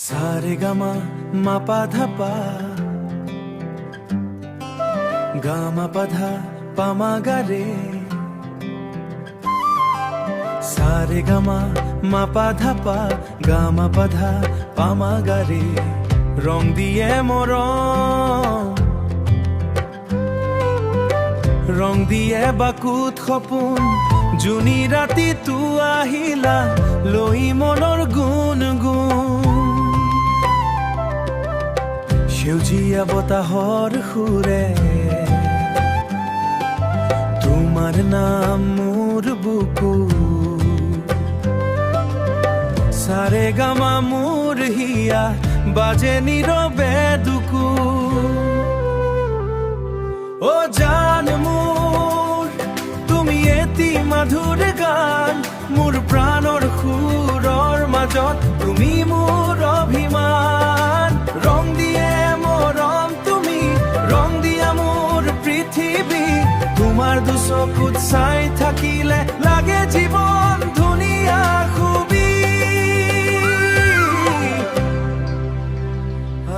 সাৰে গামা মাপা ধাপা গামা পাধা পামা গাৰে সাৰে গামা মাপা ধাপা গামা পাধা পামা গাৰে ৰং দিয়ে ৰং দিয়ে বাকুত সপোন জুনি ৰাতি তু আহিলা লৈ মনৰ গুণ সেউজীয়া বতাহৰ সুৰে তোমাৰ নাম মোৰ বুকু সাৰে গামা মোৰ হিয়া বাজে নীৰৱে দুকু ও জান মোৰ তুমি এটি মাধুৰ গান মোৰ প্ৰাণৰ সুৰৰ মাজত তুমি মোৰ অভিমান ৰং দিয়ে মৰম তুমি ৰং দিয়া মোৰ পৃথিৱী তোমাৰ দুচকুত চাই থাকিলে লাগে জীৱন ধুনীয়া খুবই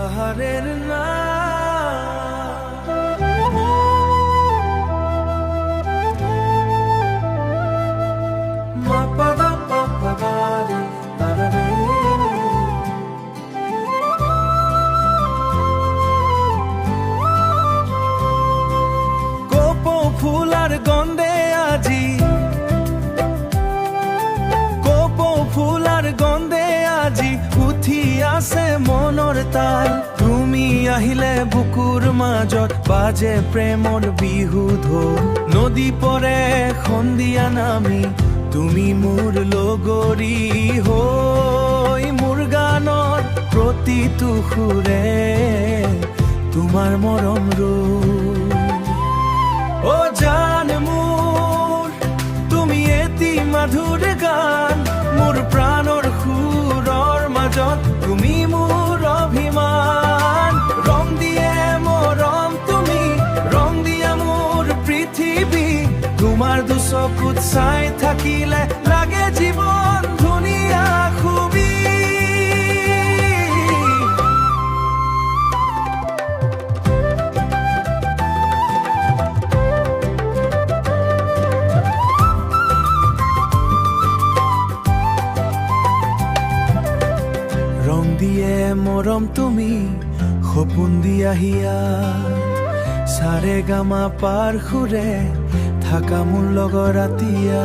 আহাৰেৰ না ফুলাৰ গন্ধে আজি কপৌ ফুলাৰ গন্ধে আজি উঠি আছে মনৰ তাল তুমি আহিলে বুকুৰ মাজত বাজে প্ৰেমৰ বিহু ঢোল নদী পৰে সন্ধিয়া নামি তুমি মোৰ লগৰী হৈ মোৰ গানৰ প্ৰতিটো সুৰে তোমাৰ মৰম ৰূপ ও জান মোৰ তুমি এটি মাধুৰ গান মোৰ প্ৰাণৰ সুৰৰ মাজত তুমি মোৰ অভিমান ৰং দিয়ে মৰম তুমি ৰং দিয়া মোৰ পৃথিৱী তোমাৰ দুচকুত চাই থাকিলে লাগে জীৱন ধুনীয়া খুবই ৰং দিয়ে মৰম তুমি সপোন দিয়া হিয়া সাৰে গামা পাৰ সুৰে থাকা মোৰ লগৰ ৰাতিয়া